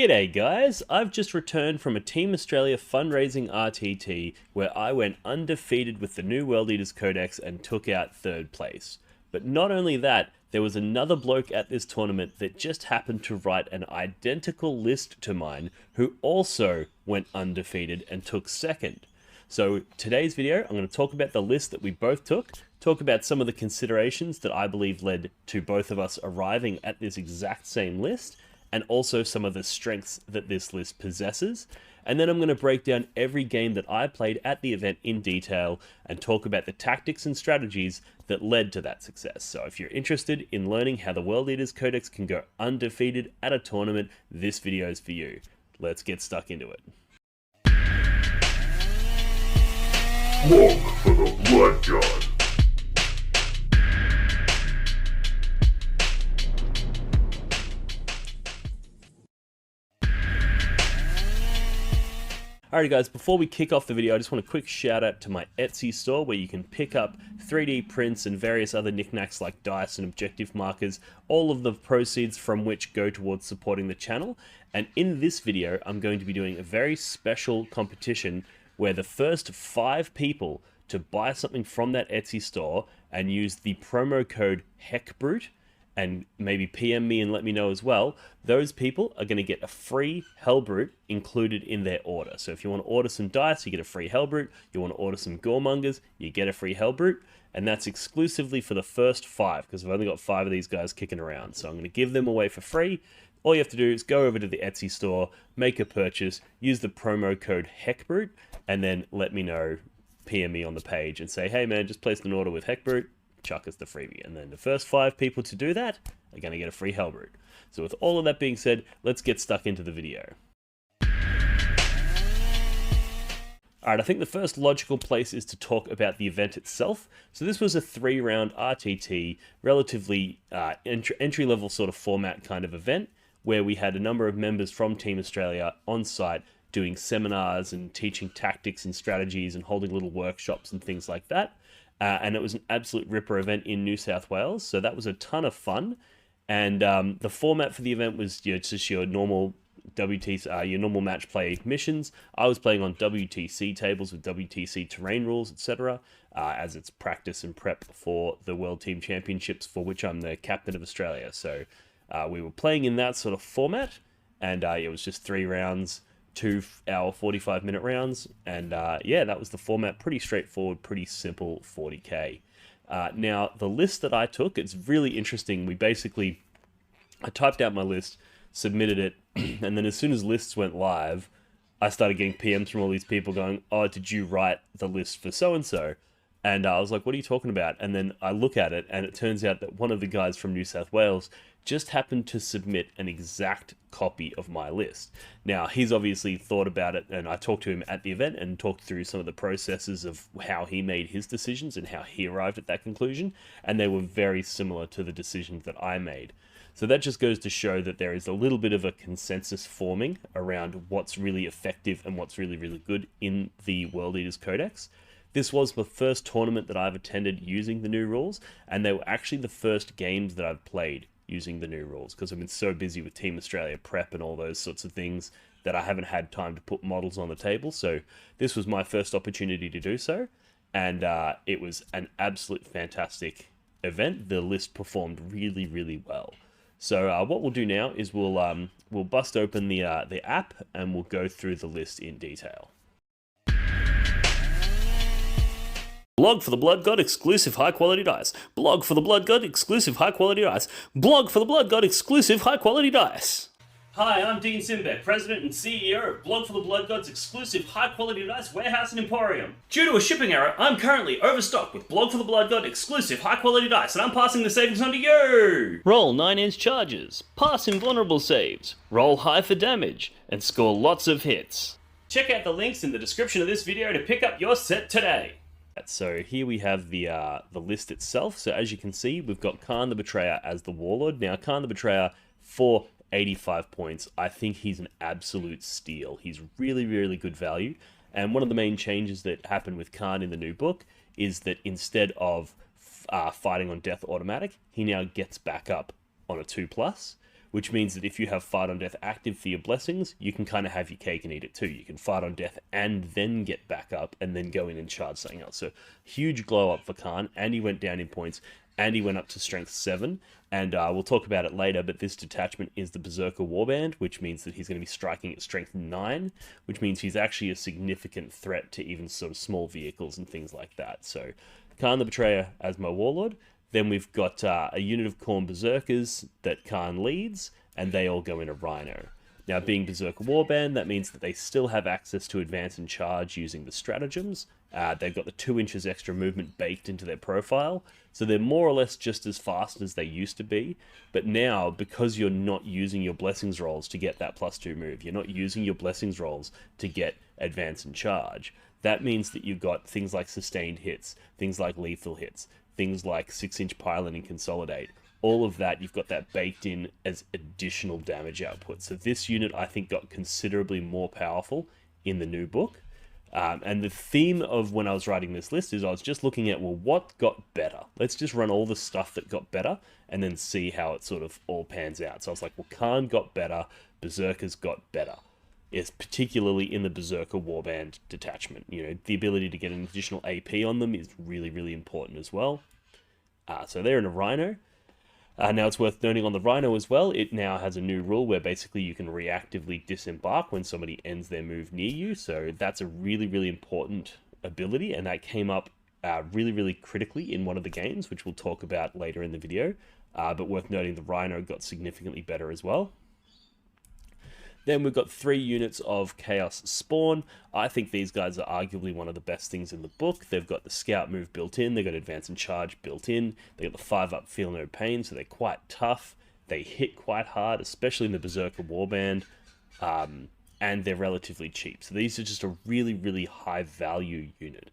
G'day guys, I've just returned from a Team Australia fundraising RTT where I went undefeated with the new World Eaters Codex and took out 3rd place. But not only that, there was another bloke at this tournament that just happened to write an identical list to mine who also went undefeated and took 2nd. So today's video, I'm going to talk about the list that we both took, talk about some of the considerations that I believe led to both of us arriving at this exact same list, and also some of the strengths that this list possesses. And then I'm going to break down every game that I played at the event in detail and talk about the tactics and strategies that led to that success. So if you're interested in learning how the World Eaters Codex can go undefeated at a tournament, this video is for you. Let's get stuck into it. Look for the Blood God. Alrighty guys, before we kick off the video, I just want a quick shout out to my Etsy store where you can pick up 3D prints and various other knickknacks like dice and objective markers, all of the proceeds from which go towards supporting the channel. And in this video, I'm going to be doing a very special competition where the first 5 people to buy something from that Etsy store and use the promo code Helbrute, and maybe PM me and let me know as well, those people are going to get a free Helbrute included in their order. So if you want to order some dice, you get a free Helbrute. You want to order some Goremongers, you get a free Helbrute. And that's exclusively for the first 5, because I've only got 5 of these guys kicking around. So I'm going to give them away for free. All you have to do is go over to the Etsy store, make a purchase, use the promo code Helbrute, and then let me know, PM me on the page and say, hey man, just placed an order with Helbrute. Chuck us the freebie, and then the first 5 people to do that are going to get a free Helbrute. So with all of that being said, let's get stuck into the video. Alright, I think the first logical place is to talk about the event itself. So this was a 3-round RTT, relatively entry-level sort of format kind of event, where we had a number of members from Team Australia on site doing seminars and teaching tactics and strategies and holding little workshops and things like that. And it was an absolute ripper event in New South Wales, so that was a ton of fun. And the format for the event was just your normal WTC, your normal match play missions. I was playing on WTC tables with WTC terrain rules, etc., as it's practice and prep for the World Team Championships, for which I'm the captain of Australia. So we were playing in that sort of format, and it was just 3 rounds. 2-hour 45-minute rounds, and yeah, that was the format. Pretty straightforward, pretty simple 40k. Now the list that I took, it's really interesting. I typed out my list, submitted it, and then as soon as lists went live, I started getting PMs from all these people going, oh, did you write the list for so-and-so? And I was like, what are you talking about? And then I look at it, and it turns out that one of the guys from New South Wales just happened to submit an exact copy of my list. Now, he's obviously thought about it, and I talked to him at the event and talked through some of the processes of how he made his decisions and how he arrived at that conclusion, and they were very similar to the decisions that I made. So that just goes to show that there is a little bit of a consensus forming around what's really effective and what's really, really good in the World Eaters Codex. This was the first tournament that I've attended using the new rules, and they were actually the first games that I've played using the new rules, because I've been so busy with Team Australia prep and all those sorts of things that I haven't had time to put models on the table. So this was my first opportunity to do so, and it was an absolute fantastic event. The list performed really, really well. So what we'll do now is we'll bust open the app and we'll go through the list in detail. Blog for the Blood God exclusive high quality dice. Blog for the Blood God exclusive high quality dice. Blog for the Blood God exclusive high quality dice. Hi, I'm Dean Simbeck, President and CEO of Blog for the Blood God's exclusive high quality dice warehouse and emporium. Due to a shipping error, I'm currently overstocked with Blog for the Blood God exclusive high quality dice, and I'm passing the savings on to you! Roll 9-inch charges, pass invulnerable saves, roll high for damage, and score lots of hits. Check out the links in the description of this video to pick up your set today. So here we have the list itself. So as you can see, we've got Khan the Betrayer as the Warlord. Now, Khan the Betrayer, for 85 points, I think he's an absolute steal. He's really, really good value. And one of the main changes that happened with Khan in the new book is that instead of fighting on death automatic, he now gets back up on a 2+, which means that if you have Fight on Death active for your blessings, you can kind of have your cake and eat it too. You can Fight on Death and then get back up and then go in and charge something else. So huge glow up for Khan, and he went down in points, and he went up to Strength 7, and we'll talk about it later, but this detachment is the Berserker Warband, which means that he's going to be striking at Strength 9, which means he's actually a significant threat to even sort of small vehicles and things like that. So Khan the Betrayer as my Warlord. Then we've got a unit of Khorne Berserkers that Khan leads, and they all go in a Rhino. Now, being Berserker Warband, that means that they still have access to advance and charge using the stratagems. They've got the 2 inches extra movement baked into their profile, so they're more or less just as fast as they used to be. But now, because you're not using your Blessings rolls to get that +2 move, you're not using your Blessings rolls to get advance and charge, that means that you've got things like sustained hits, things like lethal hits, things like 6-inch pylon and consolidate. All of that, you've got that baked in as additional damage output. So this unit, I think, got considerably more powerful in the new book. And the theme of when I was writing this list is I was just looking at, well, what got better? Let's just run all the stuff that got better and then see how it sort of all pans out. So I was like, well, Khan got better, Berserkers got better. Is particularly in the Berserker Warband detachment. You know, the ability to get an additional AP on them is really, really important as well. So they're in a Rhino. Now it's worth noting on the Rhino as well, it now has a new rule where basically you can reactively disembark when somebody ends their move near you. So that's a really, really important ability, and that came up really, really critically in one of the games, which we'll talk about later in the video. But worth noting, the Rhino got significantly better as well. Then we've got 3 units of Chaos Spawn. I think these guys are arguably one of the best things in the book. They've got the Scout move built in, they've got Advance and Charge built in, they've got the 5-up Feel No Pain, so they're quite tough. They hit quite hard, especially in the Berserker Warband, and they're relatively cheap. So these are just a really, really high value unit.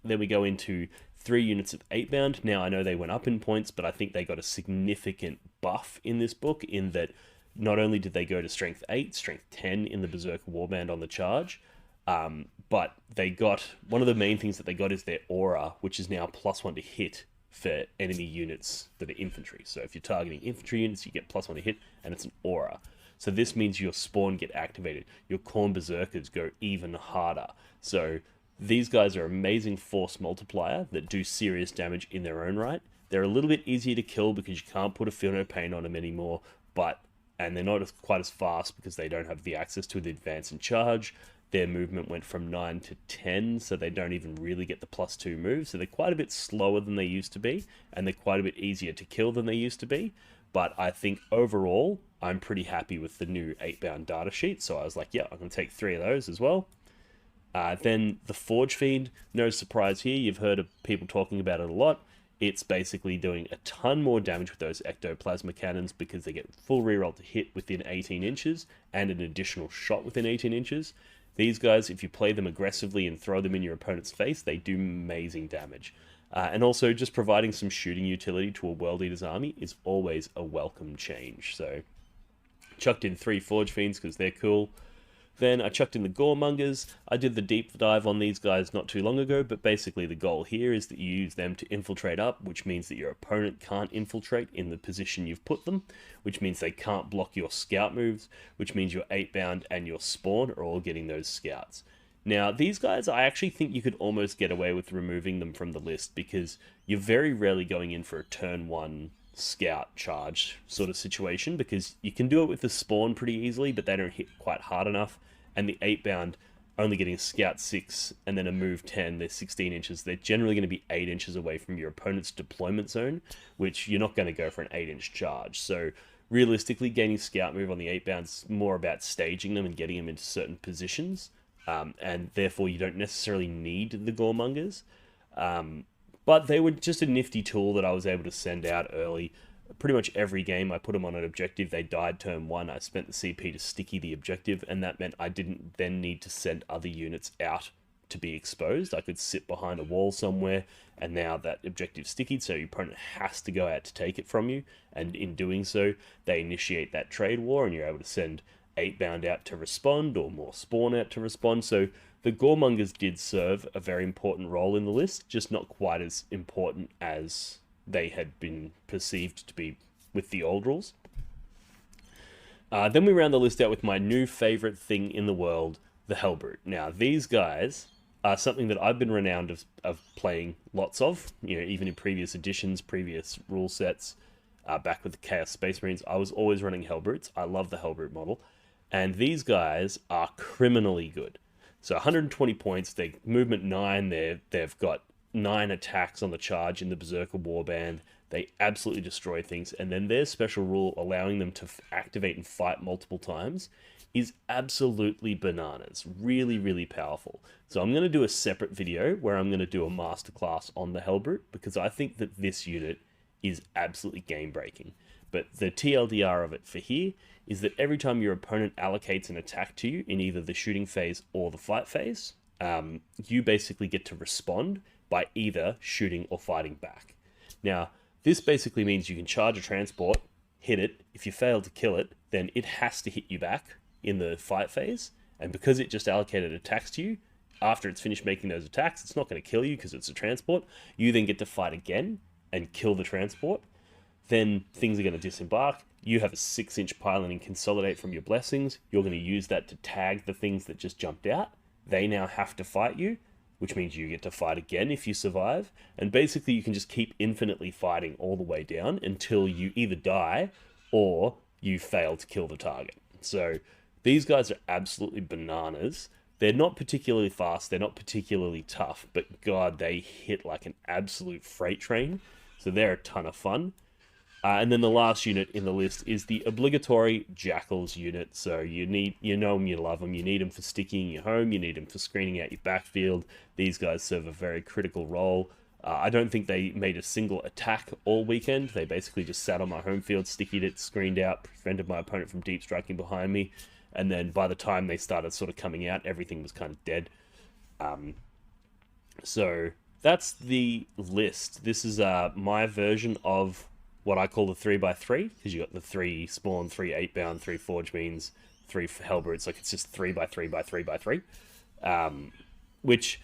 Then we go into 3 units of 8-bound. Now, I know they went up in points, but I think they got a significant buff in this book in that not only did they go to Strength 8, Strength 10 in the Berserker Warband on the charge, but they got, one of the main things that they got is their Aura, which is now +1 to hit for enemy units that are infantry. So if you're targeting infantry units, you get +1 to hit, and it's an Aura. So this means your Spawn get activated. Your Khorne Berserkers go even harder. So these guys are amazing force multiplier that do serious damage in their own right. They're a little bit easier to kill because you can't put a Feel No Pain on them anymore, and they're not quite as fast because they don't have the access to the advance and charge. Their movement went from 9 to 10, so they don't even really get the +2 move. So they're quite a bit slower than they used to be, and they're quite a bit easier to kill than they used to be. But I think overall, I'm pretty happy with the new 8-bound data sheet. So I was like, yeah, I'm going to take 3 of those as well. Then the Forge Fiend, no surprise here. You've heard of people talking about it a lot. It's basically doing a ton more damage with those ectoplasma cannons because they get full reroll to hit within 18 inches and an additional shot within 18 inches. These guys, if you play them aggressively and throw them in your opponent's face, they do amazing damage. And also, just providing some shooting utility to a World Eater's army is always a welcome change. So, chucked in 3 Forge Fiends because they're cool. Then I chucked in the Goremongers. I did the deep dive on these guys not too long ago, but basically the goal here is that you use them to infiltrate up, which means that your opponent can't infiltrate in the position you've put them, which means they can't block your scout moves, which means your 8-bound and your Spawn are all getting those scouts. Now, these guys, I actually think you could almost get away with removing them from the list because you're very rarely going in for a turn 1 scout charge sort of situation because you can do it with the Spawn pretty easily, but they don't hit quite hard enough. And the 8-bound only getting a scout 6 and then a move 10, they're 16 inches. They're generally going to be 8 inches away from your opponent's deployment zone, which you're not going to go for an 8-inch charge. So realistically, gaining scout move on the 8-bound's more about staging them and getting them into certain positions. And therefore, you don't necessarily need the Goremongers. But they were just a nifty tool that I was able to send out early. Pretty much every game I put them on an objective, they died turn 1. I spent the CP to sticky the objective, and that meant I didn't then need to send other units out to be exposed. I could sit behind a wall somewhere, and now that objective's sticky, so your opponent has to go out to take it from you, and in doing so, they initiate that trade war, and you're able to send 8-bound out to respond, or more Spawn out to respond. So the Goremongers did serve a very important role in the list, just not quite as important as they had been perceived to be with the old rules. Then we round the list out with my new favorite thing in the world, the Helbrute. Now, these guys are something that I've been renowned of playing lots of, even in previous editions, previous rule sets, back with the Chaos Space Marines. I was always running Helbrutes. I love the Helbrute model. And these guys are criminally good. So 120 points, they movement 9, they've got 9 attacks on the charge in the Berserker Warband. They absolutely destroy things, and then their special rule allowing them to activate and fight multiple times is absolutely bananas. Really, really powerful. So I'm going to do a separate video where I'm going to do a masterclass on the Helbrute, because I think that this unit is absolutely game-breaking. But the TLDR of it for here is that every time your opponent allocates an attack to you in either the shooting phase or the fight phase, you basically get to respond by either shooting or fighting back. Now, this basically means you can charge a transport, hit it. If you fail to kill it, then it has to hit you back in the fight phase. And because it just allocated attacks to you, after it's finished making those attacks, it's not going to kill you because it's a transport. You then get to fight again and kill the transport. Then things are going to disembark. You have a 6-inch pylon and consolidate from your blessings. You're going to use that to tag the things that just jumped out. They now have to fight you, which means you get to fight again if you survive. And basically you can just keep infinitely fighting all the way down until you either die or you fail to kill the target. So these guys are absolutely bananas. They're not particularly fast, they're not particularly tough, but God, they hit like an absolute freight train. So they're a ton of fun. And then the last unit in the list is the obligatory Jackals unit. So you know them, you love them. You need them for sticking your home. You need them for screening out your backfield. These guys serve a very critical role. I don't think they made a single attack all weekend. They basically just sat on my home field, stickied it, screened out, prevented my opponent from deep striking behind me. And then by the time they started sort of coming out, everything was kind of dead. So that's the list. This is my version of what I call the 3x3, because you got the 3 spawn, 3 8-bound, 3 forge means, 3 Helbrutes. Like, it's just 3x3x3x3, which,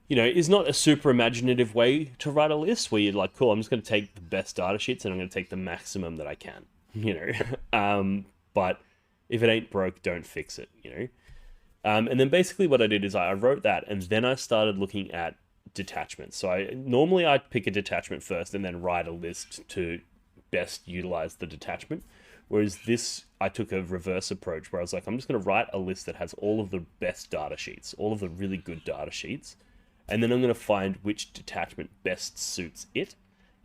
is not a super imaginative way to write a list where you're like, cool, I'm just going to take the best data sheets and I'm going to take the maximum that I can, but if it ain't broke, don't fix it, and then basically what I did is I wrote that, and then I started looking at detachments. So normally I'd pick a detachment first and then write a list to best utilize the detachment. Whereas this, I took a reverse approach where I was like, I'm just going to write a list that has all of the best data sheets, all of the really good data sheets, and then I'm going to find which detachment best suits it,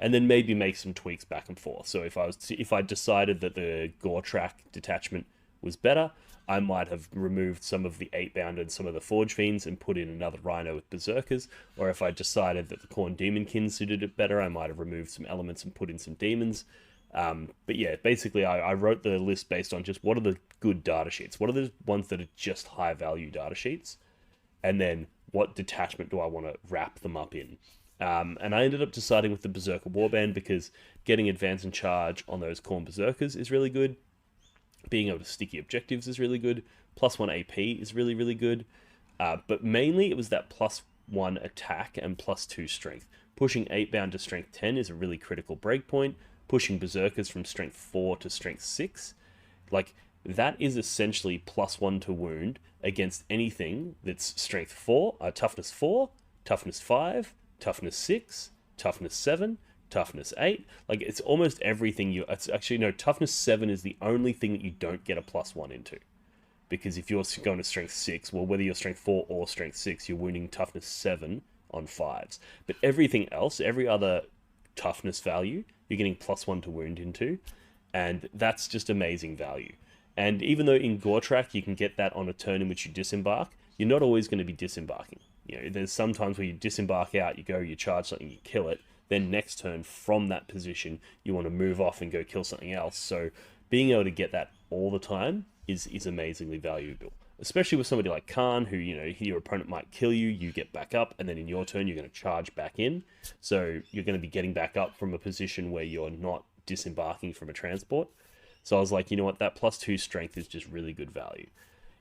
and then maybe make some tweaks back and forth. So if I decided that the Gore Track detachment was better, I might have removed some of the 8-bound and some of the Forge Fiends and put in another Rhino with Berserkers. Or if I decided that the Khorne Demonkin suited it better, I might have removed some elements and put in some Demons. But yeah, basically I wrote the list based on just what are the good data sheets? What are the ones that are just high value data sheets? And then what detachment do I want to wrap them up in? And I ended up deciding with the Berserker Warband because getting advance and charge on those Khorne Berserkers is really good. Being able to sticky objectives is really good. +1 AP is really, really good. But mainly it was that +1 attack and +2 strength. Pushing 8-bound to strength 10 is a really critical breakpoint. Pushing Berserkers from strength 4 to strength 6. Like, that is essentially +1 to wound against anything that's strength 4, toughness 4, toughness 5, toughness 6, toughness 7, toughness 8. Like, it's almost everything it's actually, no, toughness 7 is the only thing that you don't get a +1 into. Because if you're going to strength 6, well, whether you're strength 4 or strength 6, you're wounding toughness 7 on 5s. But everything else, every other toughness value, you're getting +1 to wound into. And that's just amazing value. And even though in Goretrack you can get that on a turn in which you disembark, you're not always going to be disembarking. There's some times where you disembark out, you go, you charge something, you kill it. Then next turn from that position, you want to move off and go kill something else. So being able to get that all the time is amazingly valuable. Especially with somebody like Khan, who, your opponent might kill you, you get back up, and then in your turn you're going to charge back in. So you're going to be getting back up from a position where you're not disembarking from a transport. So I was like, you know what, that +2 strength is just really good value.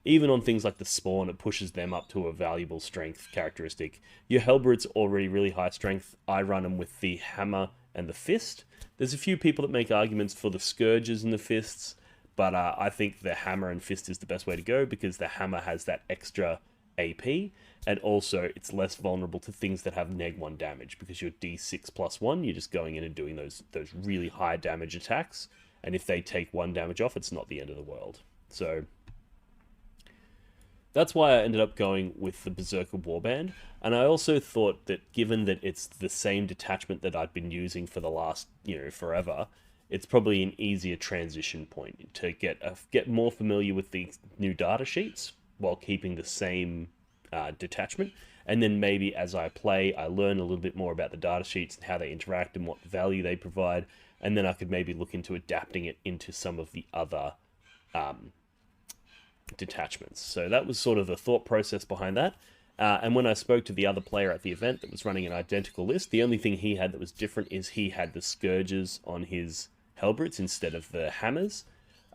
Even on things like the Spawn, it pushes them up to a valuable strength characteristic. Your Helbrute's already really high strength. I run them with the Hammer and the Fist. There's a few people that make arguments for the Scourges and the Fists, but I think the hammer and fist is the best way to go because the hammer has that extra AP, and also it's less vulnerable to things that have -1 damage because you're D6+1, you're just going in and doing those really high damage attacks, and if they take 1 damage off, it's not the end of the world. So that's why I ended up going with the Berserker Warband, and I also thought that given that it's the same detachment that I'd been using for the last, forever, it's probably an easier transition point to get more familiar with the new data sheets while keeping the same detachment. And then maybe as I play, I learn a little bit more about the data sheets and how they interact and what value they provide. And then I could maybe look into adapting it into some of the other detachments. So that was sort of the thought process behind that. And when I spoke to the other player at the event that was running an identical list, the only thing he had that was different is he had the Scourges on his Helbrutes instead of the hammers.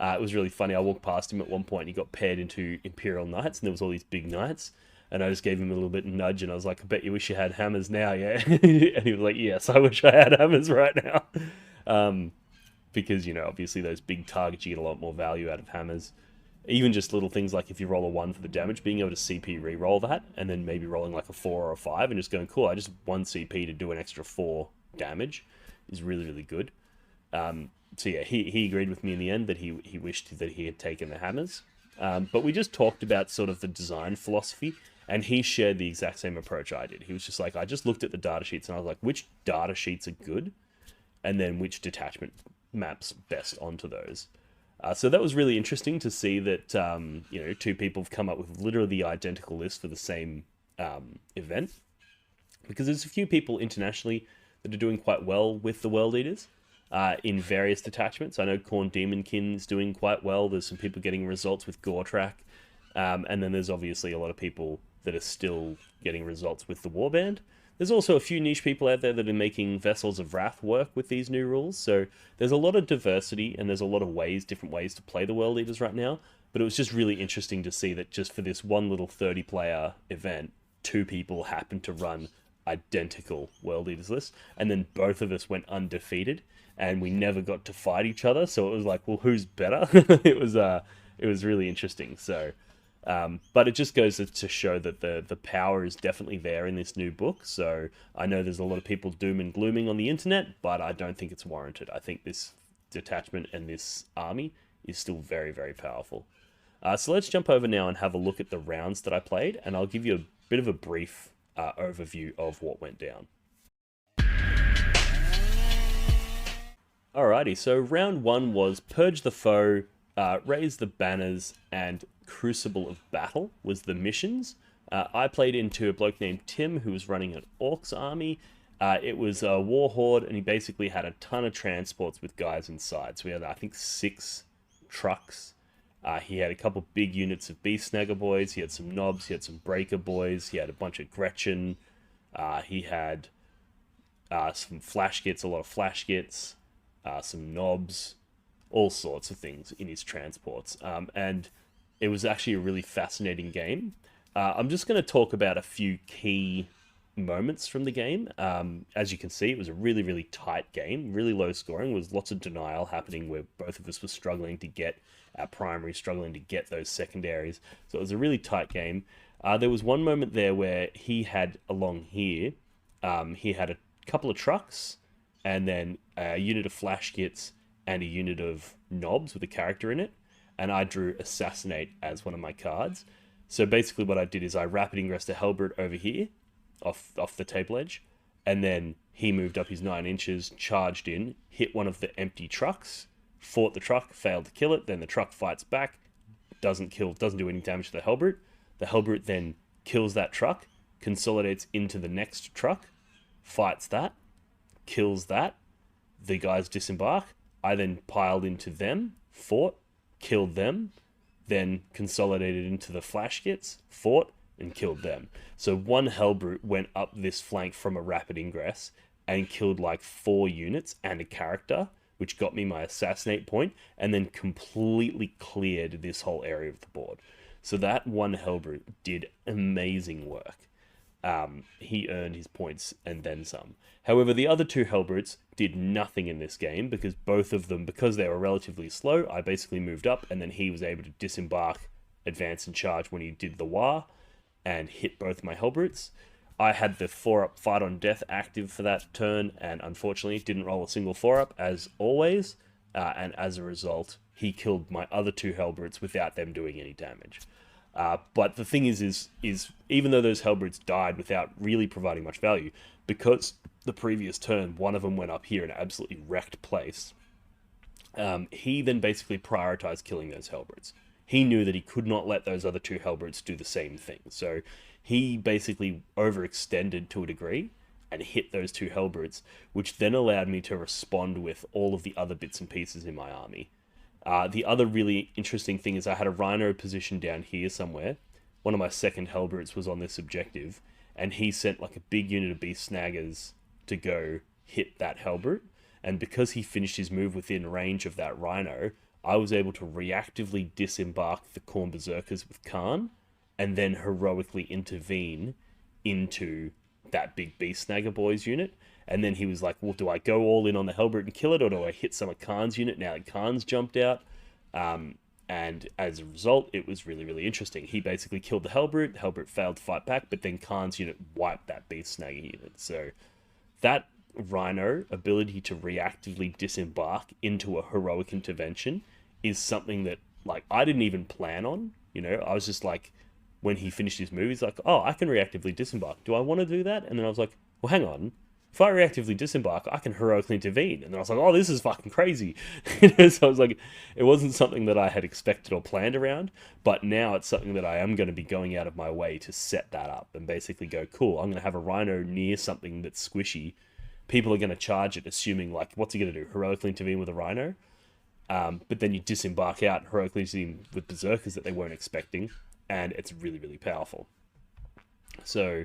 It was really funny. I walked past him at one point and he got paired into Imperial Knights, and there was all these big knights. And I just gave him a little bit of nudge, and I was like, I bet you wish you had hammers now, yeah? And he was like, yes, I wish I had hammers right now. Because, obviously those big targets, you get a lot more value out of hammers. Even just little things like if you roll a 1 for the damage, being able to CP re-roll that, and then maybe rolling like a 4 or a 5, and just going, cool, I just 1 CP to do an extra 4 damage is really, really good. So yeah, he agreed with me in the end that he wished that he had taken the hammers. But we just talked about sort of the design philosophy, and he shared the exact same approach I did. He was just like, I just looked at the data sheets and I was like, which data sheets are good? And then which detachment maps best onto those. So that was really interesting to see that, two people have come up with literally the identical list for the same event. Because there's a few people internationally that are doing quite well with the World Eaters. In various detachments. I know Khorne Demonkin's doing quite well. There's some people getting results with Gortrak. And then there's obviously a lot of people that are still getting results with the Warband. There's also a few niche people out there that are making Vessels of Wrath work with these new rules. So there's a lot of diversity and there's a lot of different ways to play the World Eaters right now. But it was just really interesting to see that just for this one little 30-player event, 2 people happened to run identical World Eaters lists. And then both of us went undefeated. And we never got to fight each other, so it was like, well, who's better? It was really interesting. So, but it just goes to show that the power is definitely there in this new book. So I know there's a lot of people doom and glooming on the internet, but I don't think it's warranted. I think this detachment and this army is still very, very powerful. So let's jump over now and have a look at the rounds that I played, and I'll give you a bit of a brief overview of what went down. Alrighty, so round 1 was Purge the Foe, Raise the Banners, and Crucible of Battle was the missions. I played into a bloke named Tim who was running an Orcs army. It was a war horde, and he basically had a ton of transports with guys inside. So we had, I think, 6 trucks. He had a couple big units of Beast Snagger boys. He had some Knobs. He had some Breaker boys. He had a bunch of Gretchen. He had some Flash Gits, a lot of Flash Gits. Some Knobs, all sorts of things in his transports. And it was actually a really fascinating game. I'm just going to talk about a few key moments from the game. As you can see, it was a really, really tight game, really low scoring. There was lots of denial happening where both of us were struggling to get our primary, struggling to get those secondaries. So it was a really tight game. There was one moment there where he had, along here, he had a couple of trucks, and then a unit of Flash Gits and a unit of Knobs with a character in it, and I drew Assassinate as one of my cards. So basically what I did is I rapid ingressed a Helbrute over here, off the table edge, and then he moved up his 9 inches, charged in, hit one of the empty trucks, fought the truck, failed to kill it, then the truck fights back, doesn't do any damage to the Helbrute. The Helbrute then kills that truck, consolidates into the next truck, fights that, kills that, the guys disembark, I then piled into them, fought, killed them, then consolidated into the Flash Gits, fought, and killed them. So one Helbrute went up this flank from a rapid ingress and killed like 4 units and a character, which got me my Assassinate point, and then completely cleared this whole area of the board. So that one Helbrute did amazing work. he earned his points and then some. However, the other two Helbrutes did nothing in this game because both of them, because they were relatively slow, I basically moved up and then he was able to disembark, advance and charge when he did the War and hit both my Helbrutes. I had the 4-up fight on death active for that turn and unfortunately didn't roll a single 4-up as always. And as a result, he killed my other two Helbrutes without them doing any damage. But the thing is even though those Helbrutes died without really providing much value, because the previous turn, one of them went up here and absolutely wrecked place, he then basically prioritized killing those Helbrutes. He knew that he could not let those other two Helbrutes do the same thing. So he basically overextended to a degree and hit those two Helbrutes, which then allowed me to respond with all of the other bits and pieces in my army. The other really interesting thing is I had a Rhino position down here somewhere. One of my second Helbrutes was on this objective, and he sent like a big unit of Beast Snaggers to go hit that Helbrute. And because he finished his move within range of that Rhino, I was able to reactively disembark the Khorne Berserkers with Khan, and then heroically intervene into that big Beast Snagger Boys unit. And then he was like, well, do I go all in on the Helbrute and kill it, or do I hit some of Khan's unit now that Khan's jumped out? And as a result, it was really, really interesting. He basically killed the Helbrute failed to fight back, but then Khan's unit wiped that Beast Snagger unit. So that Rhino ability to reactively disembark into a heroic intervention is something that, like, I didn't even plan on. You know, I was just like, when he finished his move, he's like, oh, I can reactively disembark. Do I want to do that? And then I was like, well, hang on. If I reactively disembark, I can heroically intervene. And then I was like, oh, this is fucking crazy. So I was like, it wasn't something that I had expected or planned around, but now it's something that I am going to be going out of my way to set that up and basically go, cool, I'm going to have a Rhino near something that's squishy. People are going to charge it, assuming, like, what's he going to do? Heroically intervene with a Rhino? But then you disembark out, heroically intervene with Berserkers that they weren't expecting, and it's really, really powerful. So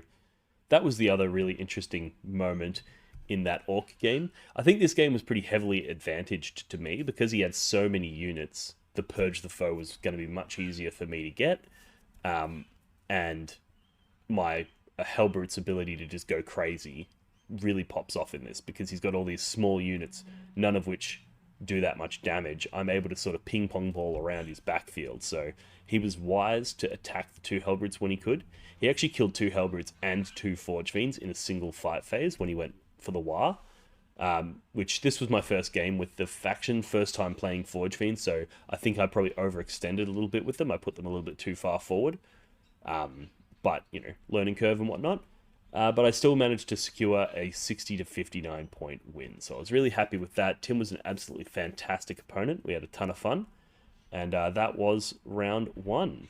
that was the other really interesting moment in that Orc game. I think this game was pretty heavily advantaged to me because he had so many units. The Purge the Foe was going to be much easier for me to get. And my Helbrute's ability to just go crazy really pops off in this because he's got all these small units, none of which do that much damage. I'm able to sort of ping pong ball around his backfield. So he was wise to attack the two Helbrutes when he could. He actually killed two Helbrutes and two Forge Fiends in a single fight phase when he went for the War. Which this was my first game with the faction, first time playing Forge Fiends, so I think I probably overextended a little bit with them. I put them a little bit too far forward. But, you know, learning curve and whatnot. But I still managed to secure a 60 to 59 point win. So I was really happy with that. Tim was an absolutely fantastic opponent. We had a ton of fun. And that was round 1.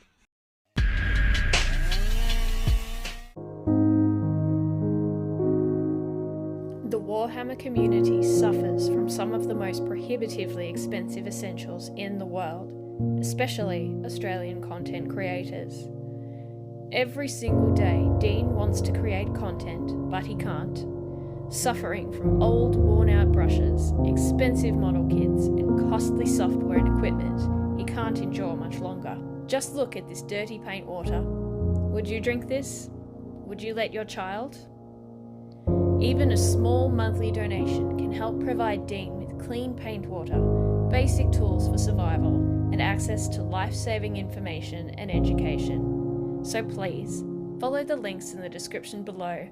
The Warhammer community suffers from some of the most prohibitively expensive essentials in the world, especially Australian content creators. Every single day, Dean wants to create content, but he can't. Suffering from old, worn-out brushes, expensive model kits, and costly software and equipment, he can't endure much longer. Just look at this dirty paint water. Would you drink this? Would you let your child? Even a small monthly donation can help provide Dean with clean paint water, basic tools for survival, and access to life-saving information and education. So please, follow the links in the description below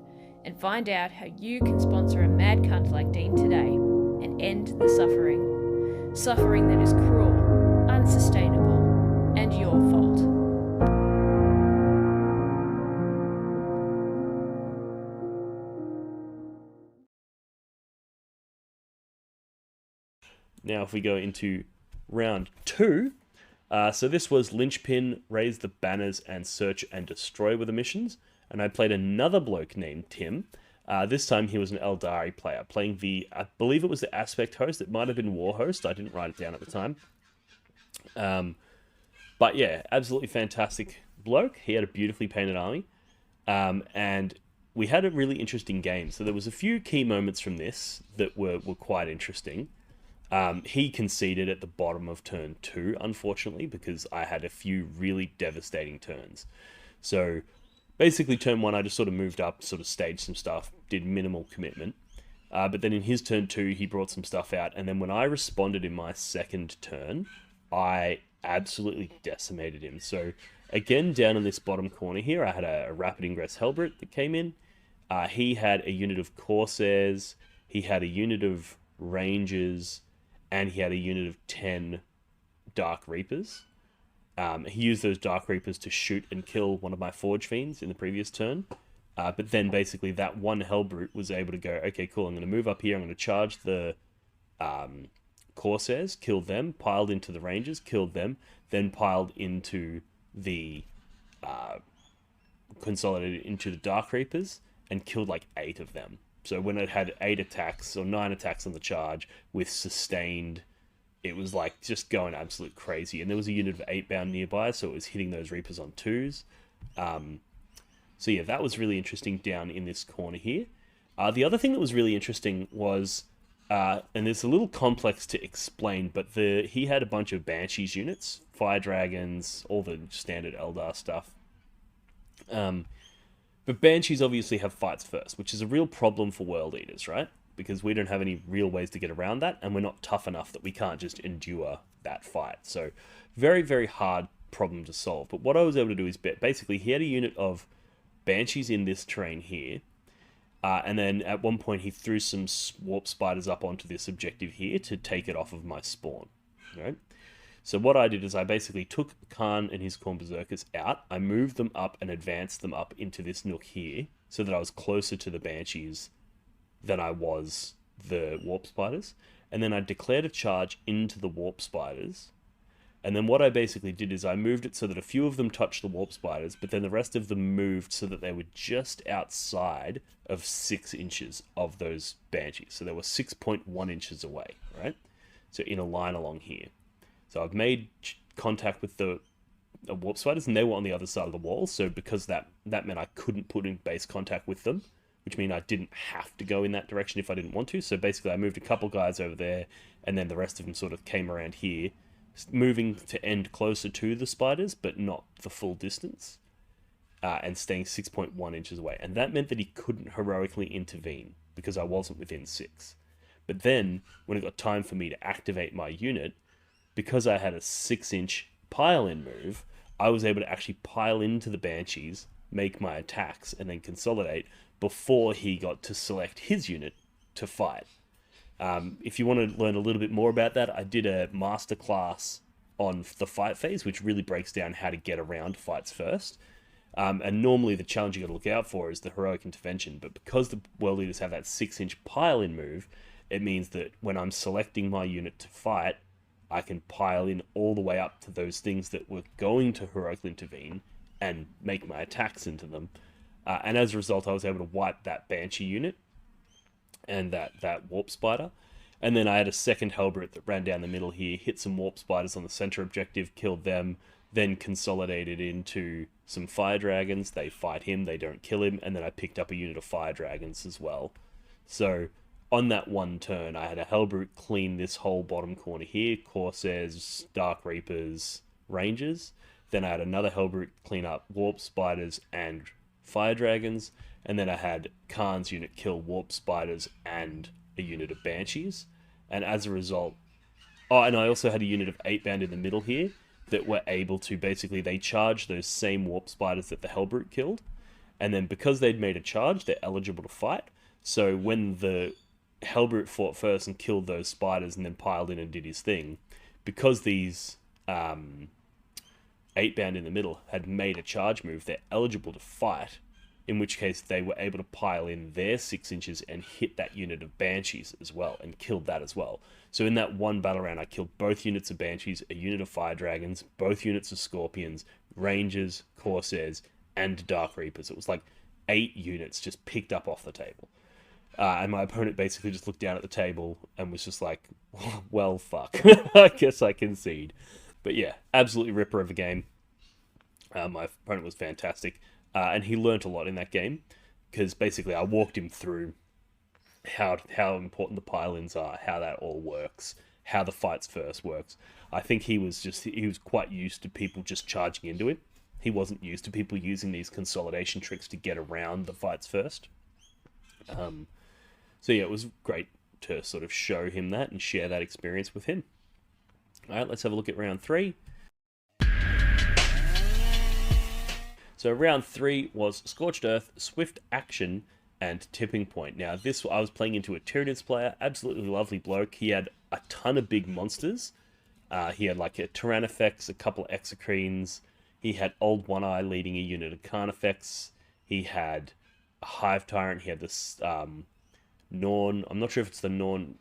and find out how you can sponsor a mad cunt like Dean today and end the suffering. Suffering that is cruel, unsustainable, and your fault. Now if we go into round 2, so this was Linchpin, Raise the Banners, and Search and Destroy were the missions. And I played another bloke named Tim. This time he was an Eldari player, playing the, I believe it was the Aspect Host. It might have been War Host. I didn't write it down at the time. But yeah, absolutely fantastic bloke. He had a beautifully painted army. And we had a really interesting game. So there was a few key moments from this that were quite interesting. He conceded at the bottom of turn 2, unfortunately, because I had a few really devastating turns. So basically turn 1, I just sort of moved up, sort of staged some stuff, did minimal commitment. But then in his turn 2, he brought some stuff out. And then when I responded in my second turn, I absolutely decimated him. So again, down in this bottom corner here, I had a Rapid Ingress Helbrute that came in. He had a unit of Corsairs, he had a unit of Rangers, and he had a unit of 10 Dark Reapers. He used those Dark Reapers to shoot and kill one of my Forge Fiends in the previous turn. But then basically that one Helbrute was able to go, okay, cool, I'm going to move up here, I'm going to charge the Corsairs, killed them, piled into the Rangers, killed them, then piled into the consolidated into the Dark Reapers and killed like 8 of them. So when it had 8 attacks or 9 attacks on the charge with sustained, it was like just going absolute crazy. And there was a unit of 8 bound nearby, so it was hitting those Reapers on 2s. So yeah, that was really interesting down in this corner here. The other thing that was really interesting was, and it's a little complex to explain, but he had a bunch of Banshees units, Fire Dragons, all the standard Eldar stuff. But Banshees obviously have fights first, which is a real problem for World Eaters, right? Because we don't have any real ways to get around that, and we're not tough enough that we can't just endure that fight. So very, very hard problem to solve. But what I was able to do is basically he had a unit of Banshees in this terrain here, and then at one point he threw some Warp Spiders up onto this objective here to take it off of my spawn, right? So what I did is I basically took Khan and his Khorne Berserkers out, I moved them up and advanced them up into this nook here, so that I was closer to the Banshees than I was the Warp Spiders, and then I declared a charge into the Warp Spiders, and then what I basically did is I moved it so that a few of them touched the Warp Spiders, but then the rest of them moved so that they were just outside of 6 inches of those Banshees. So they were 6.1 inches away, right? So in a line along here. So I've made contact with the Warp Spiders, and they were on the other side of the wall, so because that meant I couldn't put in base contact with them, which means I didn't have to go in that direction if I didn't want to. So basically I moved a couple guys over there, and then the rest of them sort of came around here, moving to end closer to the spiders, but not the full distance, and staying 6.1 inches away. And that meant that he couldn't heroically intervene, because I wasn't within 6. But then, when it got time for me to activate my unit, because I had a 6-inch pile-in move, I was able to actually pile into the Banshees, make my attacks, and then consolidate before he got to select his unit to fight. If you want to learn a little bit more about that, I did a masterclass on the fight phase, which really breaks down how to get around fights first. And normally the challenge you got to look out for is the heroic intervention, but because the World Leaders have that 6-inch pile-in move, it means that when I'm selecting my unit to fight, I can pile in all the way up to those things that were going to heroically intervene and make my attacks into them. And as a result, I was able to wipe that Banshee unit and that Warp Spider. And then I had a second Helbrute that ran down the middle here, hit some Warp Spiders on the center objective, killed them, then consolidated into some Fire Dragons. They fight him, they don't kill him, and then I picked up a unit of Fire Dragons as well. So on that one turn, I had a Helbrute clean this whole bottom corner here, Corsairs, Dark Reapers, Rangers. Then I had another Helbrute clean up Warp Spiders and Fire Dragons. And then I had Khan's unit kill Warp Spiders and a unit of Banshees. And as a result... Oh, and I also had a unit of 8 bound in the middle here that were able to basically... They charged those same Warp Spiders that the Helbrute killed. And then because they'd made a charge, they're eligible to fight. So when the Helbrute fought first and killed those spiders and then piled in and did his thing, because these 8 bound in the middle had made a charge move, they're eligible to fight, in which case they were able to pile in their 6 inches and hit that unit of Banshees as well, and killed that as well. So in that one battle round, I killed both units of Banshees, a unit of Fire Dragons, both units of Scorpions, Rangers, Corsairs, and Dark Reapers. It was like 8 units just picked up off the table. And my opponent basically just looked down at the table and was just like, well, fuck. I guess I concede. But yeah, absolutely ripper of a game. My opponent was fantastic. And he learnt a lot in that game. Because basically I walked him through how important the pile-ins are, how that all works, how the fights first works. I think he was quite used to people just charging into him he wasn't used to people using these consolidation tricks to get around the fights first. So yeah, it was great to sort of show him that and share that experience with him. All right, let's have a look at round 3. So round 3 was Scorched Earth, Swift Action, and Tipping Point. Now this, I was playing into a Tyrands player, absolutely lovely bloke. He had a ton of big monsters. He had like a Tyrannofex, a couple of Exocrines. He had Old One Eye leading a unit of Carnifex. He had a Hive Tyrant. He had this Norn. I'm not sure if it's the Norn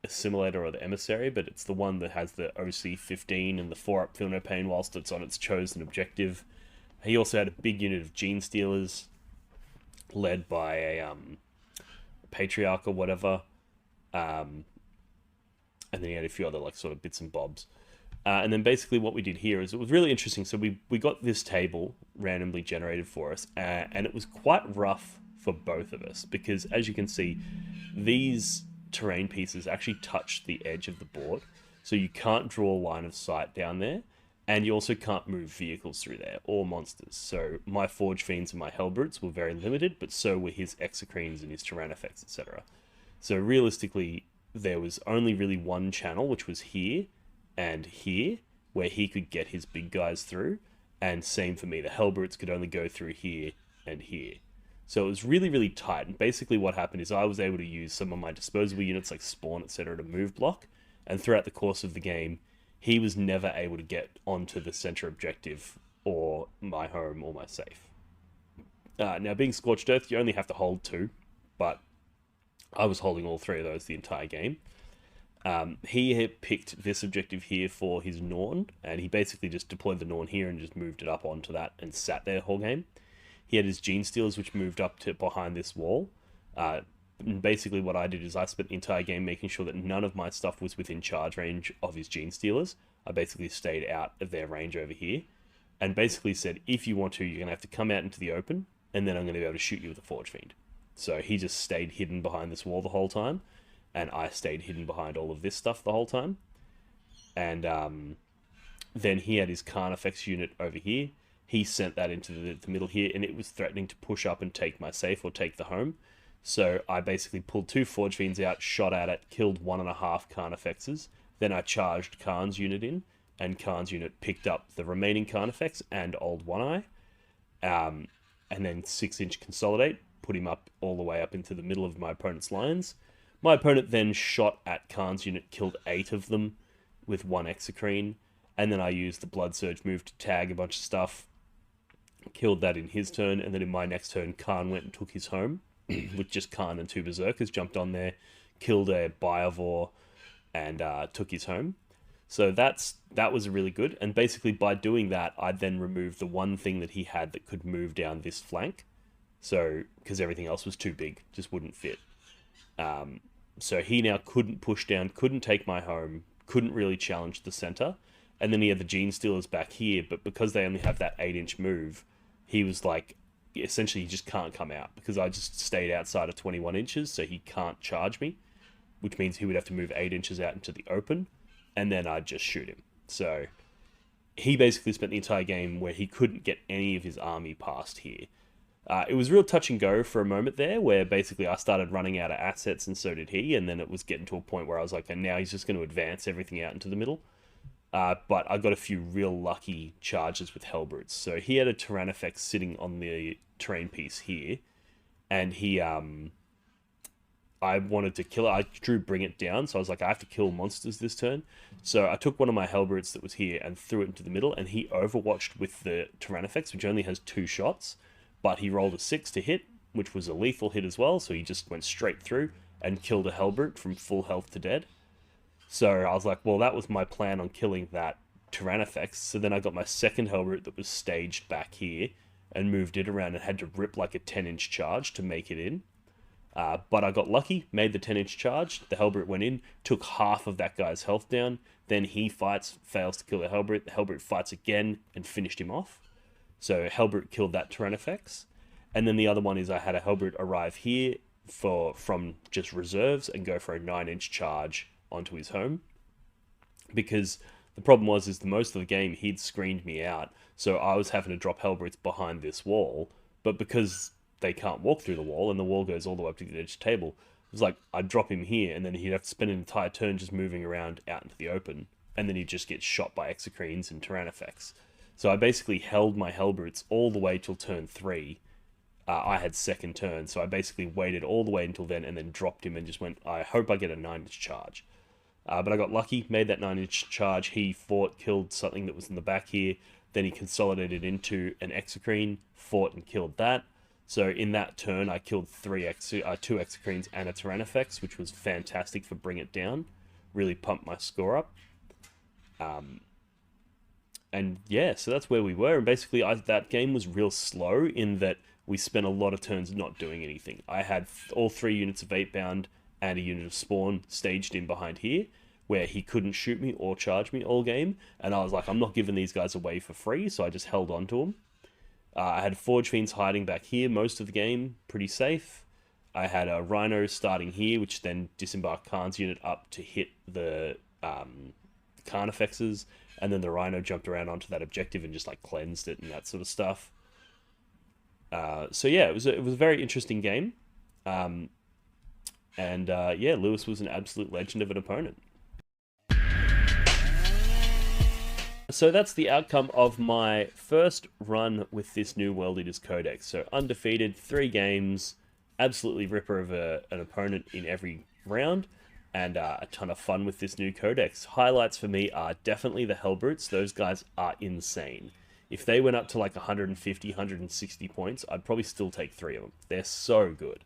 Assimilator or the Emissary, but it's the one that has the OC-15 and the 4-up Feel No Pain whilst it's on its chosen objective. He also had a big unit of Gene Stealers, led by a Patriarch or whatever. And then he had a few other like sort of bits and bobs. And then basically what we did here is, it was really interesting. So we got this table randomly generated for us, and it was quite rough for both of us, because as you can see, these terrain pieces actually touch the edge of the board. So you can't draw a line of sight down there. And you also can't move vehicles through there, or monsters. So my Forge Fiends and my Helbrutes were very limited, but so were his Exocrines and his Tyrannofex, etc. So realistically, there was only really one channel, which was here and here, where he could get his big guys through. And same for me, the Helbrutes could only go through here and here. So it was really, really tight. And basically what happened is I was able to use some of my disposable units like Spawn, etc. to move block. And throughout the course of the game, he was never able to get onto the center objective or my home or my safe. Now, being Scorched Earth, you only have to hold 2, but I was holding all 3 of those the entire game. He had picked this objective here for his Norn, and he basically just deployed the Norn here and just moved it up onto that and sat there the whole game. He had his Gene Stealers, which moved up to behind this wall. And basically what I did is I spent the entire game making sure that none of my stuff was within charge range of his Gene Stealers. I basically stayed out of their range over here, and basically said, if you want to, you're going to have to come out into the open, and then I'm going to be able to shoot you with a Forge Fiend. So he just stayed hidden behind this wall the whole time, and I stayed hidden behind all of this stuff the whole time. And then he had his Carnifex unit over here. He sent that into the middle here, and it was threatening to push up and take my safe or take the home. So I basically pulled 2 Forge Fiends out, shot at it, killed 1.5 Carnifexes. Then I charged Khan's unit in, and Khan's unit picked up the remaining Carnifex and Old One Eye. And then 6-inch Consolidate, put him up all the way up into the middle of my opponent's lines. My opponent then shot at Khan's unit, killed 8 of them with 1 Exocrine. And then I used the Blood Surge move to tag a bunch of stuff, killed that in his turn, and then in my next turn, Khan went and took his home. With just Khan and 2 Berserkers, jumped on there, killed a Biovore, and took his home. So that was really good. And basically by doing that, I then removed the one thing that he had that could move down this flank. So, because everything else was too big, just wouldn't fit. So he now couldn't push down, couldn't take my home, couldn't really challenge the center. And then he had the Gene Stealers back here, but because they only have that 8-inch move, he was like, essentially he just can't come out, because I just stayed outside of 21 inches, so he can't charge me, which means he would have to move 8 inches out into the open, and then I'd just shoot him. So he basically spent the entire game where he couldn't get any of his army past here. It was real touch and go for a moment there, where basically I started running out of assets, and so did he, and then it was getting to a point where I was like, and now he's just going to advance everything out into the middle. But I got a few real lucky charges with Helbrutes. So he had a Tyrannofex sitting on the terrain piece here, and he, I wanted to kill it. I drew Bring It Down, so I was like, I have to kill monsters this turn. So I took one of my Helbrutes that was here and threw it into the middle, and he overwatched with the Tyrannofex, which only has 2 shots, but he rolled a 6 to hit, which was a lethal hit as well, so he just went straight through and killed a Helbrute from full health to dead. So I was like, well, that was my plan on killing that Tyrannofex. So then I got my second Helbrute that was staged back here and moved it around and had to rip like a 10-inch charge to make it in. But I got lucky, made the 10-inch charge. The Helbrute went in, took half of that guy's health down. Then he fights, fails to kill the Helbrute. The Helbrute fights again and finished him off. So Helbrute killed that Tyrannofex. And then the other one is I had a Helbrute arrive here from just reserves and go for a 9-inch charge onto his home, because The problem was is the most of the game he'd screened me out, so I was having to drop Helbrutes behind this wall. But because they can't walk through the wall and the wall goes all the way up to the edge of the table, it was like I'd drop him here and then he'd have to spend an entire turn just moving around out into the open, and then he'd just get shot by Exocrines and Tyrannofex. So I basically held my Helbrutes all the way till turn 3. I had second turn, so I basically waited all the way until then and then dropped him and just went, I hope I get a 9-inch charge. But I got lucky, made that 9-inch charge. He fought, killed something that was in the back here. Then he consolidated into an Exocrine, fought and killed that. So in that turn, I killed 2 Exocrines and a Tyrannofex, which was fantastic for Bring It Down. Really pumped my score up. And yeah, so that's where we were. And basically, that game was real slow in that we spent a lot of turns not doing anything. I had all 3 units of 8-bound and a unit of Spawn staged in behind here, where he couldn't shoot me or charge me all game. And I was like, I'm not giving these guys away for free, so I just held on to them. I had Forge Fiends hiding back here most of the game, pretty safe. I had a Rhino starting here, which then disembarked Khan's unit up to hit the Carnifexes, and then the Rhino jumped around onto that objective and just like cleansed it and that sort of stuff. So yeah, it was a very interesting game. Yeah, Lewis was an absolute legend of an opponent. So that's the outcome of my first run with this new World Eaters Codex. So undefeated, 3 games, absolutely ripper of an opponent in every round, and a ton of fun with this new Codex. Highlights for me are definitely the Helbrutes. Those guys are insane. If they went up to like 150, 160 points, I'd probably still take 3 of them. They're so good.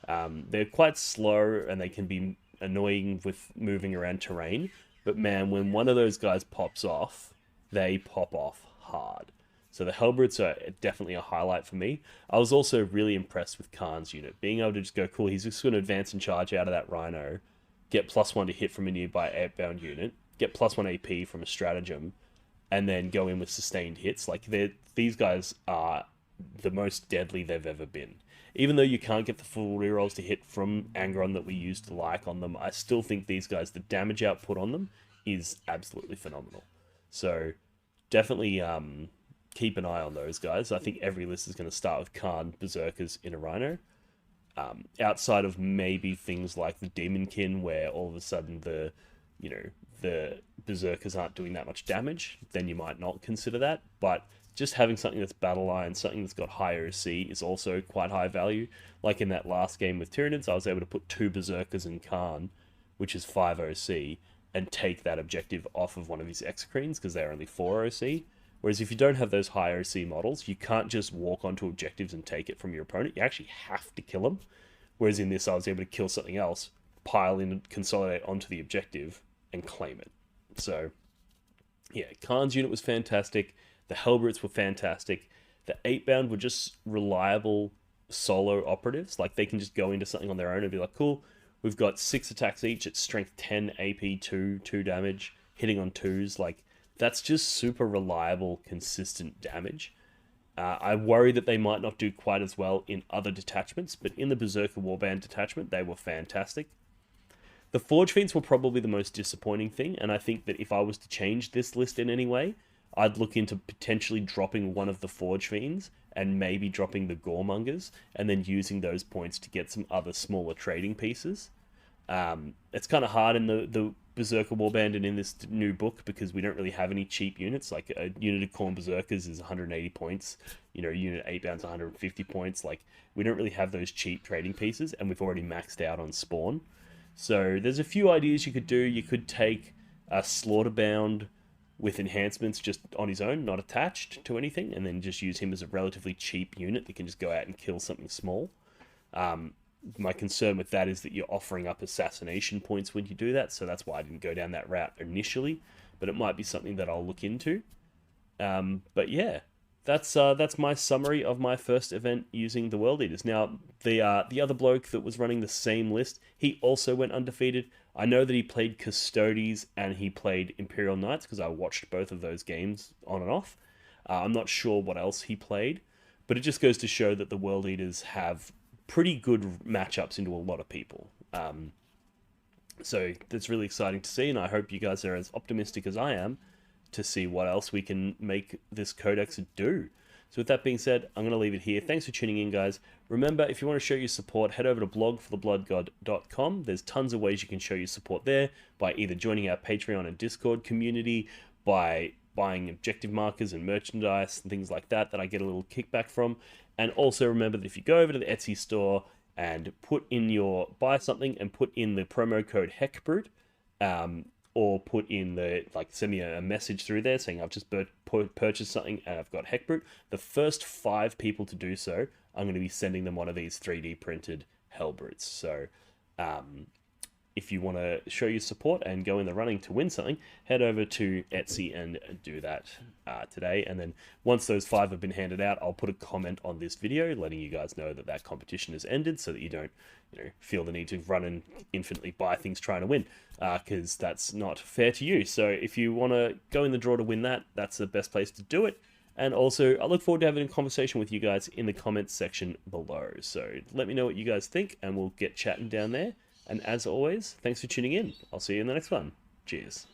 They're quite slow and they can be annoying with moving around terrain. But man, when one of those guys pops off, they pop off hard. So the Helbrutes are definitely a highlight for me. I was also really impressed with Khan's unit. Being able to just go, cool, he's just going to advance and charge out of that Rhino, get +1 to hit from a nearby 8-bound unit, get +1 AP from a stratagem, and then go in with sustained hits. Like, these guys are the most deadly they've ever been. Even though you can't get the full rerolls to hit from Angron that we used to like on them, I still think these guys, the damage output on them is absolutely phenomenal. So definitely keep an eye on those guys. I think every list is going to start with Khan, Berserkers in a Rhino. Outside of maybe things like the Demonkin, where all of a sudden the Berserkers aren't doing that much damage, then you might not consider that. But just having something that's battle iron, something that's got high OC is also quite high value. Like in that last game with Tyrands, I was able to put 2 Berserkers in Khan, which is 5 OC, and take that objective off of one of his Exocrines because they're only 4 OC. Whereas if you don't have those high OC models, you can't just walk onto objectives and take it from your opponent. You actually have to kill them. Whereas in this, I was able to kill something else, pile in and consolidate onto the objective, and claim it. So, yeah, Khan's unit was fantastic. The Helbrutes were fantastic. The 8-bound were just reliable solo operatives. Like, they can just go into something on their own and be like, cool, we've got 6 attacks each at strength 10, AP 2, 2 damage, hitting on 2s. Like, that's just super reliable, consistent damage. I worry that they might not do quite as well in other detachments, but in the Berserker Warband detachment, they were fantastic. The Forge Fiends were probably the most disappointing thing, and I think that if I was to change this list in any way, I'd look into potentially dropping one of the Forge Fiends and maybe dropping the Goremongers, and then using those points to get some other smaller trading pieces. It's kind of hard in the Berserker Warband and in this new book because we don't really have any cheap units. Like a unit of Khorne Berserkers is 180 points, unit 8-bound's 150 points. Like, we don't really have those cheap trading pieces, and we've already maxed out on Spawn. So there's a few ideas you could do. You could take a Slaughterbound with enhancements just on his own, not attached to anything, and then just use him as a relatively cheap unit that can just go out and kill something small. My concern with that is that you're offering up assassination points when you do that, so that's why I didn't go down that route initially, but it might be something that I'll look into. But yeah, that's my summary of my first event using the World Eaters. Now, the other bloke that was running the same list, he also went undefeated. I know that he played Custodes and he played Imperial Knights because I watched both of those games on and off. I'm not sure what else he played, but it just goes to show that the World Eaters have pretty good matchups into a lot of people. So that's really exciting to see, and I hope you guys are as optimistic as I am to see what else we can make this codex do. So with that being said, I'm going to leave it here. Thanks for tuning in, guys. Remember, if you want to show your support, head over to blogforthebloodgod.com. There's tons of ways you can show your support there, by either joining our Patreon and Discord community, by buying objective markers and merchandise and things like that I get a little kickback from. And also remember that if you go over to the Etsy store and buy something and put in the promo code Helbrute, or put in send me a message through there saying I've just purchased something and I've got Helbrute, the first 5 people to do so, I'm going to be sending them one of these 3D printed Helbrutes. So if you want to show your support and go in the running to win something, head over to Etsy and do that today. And then once those 5 have been handed out, I'll put a comment on this video letting you guys know that that competition has ended, so that you don't feel the need to run and infinitely buy things trying to win, because that's not fair to you. So if you want to go in the draw to win that, that's the best place to do it. And also, I look forward to having a conversation with you guys in the comments section below. So let me know what you guys think, and we'll get chatting down there. And as always, thanks for tuning in. I'll see you in the next one. Cheers.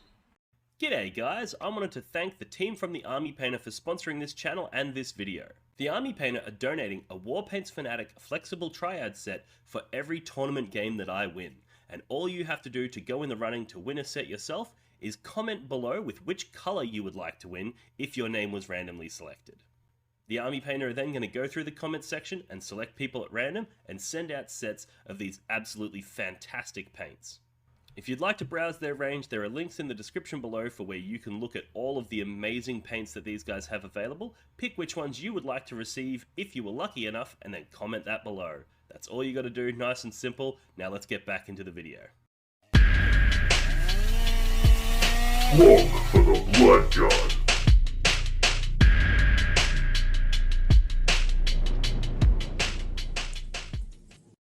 G'day guys, I wanted to thank the team from the Army Painter for sponsoring this channel and this video. The Army Painter are donating a Warpaints Fanatic flexible triad set for every tournament game that I win. And all you have to do to go in the running to win a set yourself is comment below with which colour you would like to win if your name was randomly selected. The Army Painter are then going to go through the comments section and select people at random and send out sets of these absolutely fantastic paints. If you'd like to browse their range, there are links in the description below for where you can look at all of the amazing paints that these guys have available, pick which ones you would like to receive if you were lucky enough, and then comment that below. That's all you got to do, nice and simple. Now let's get back into the video. Walk for the Blood God.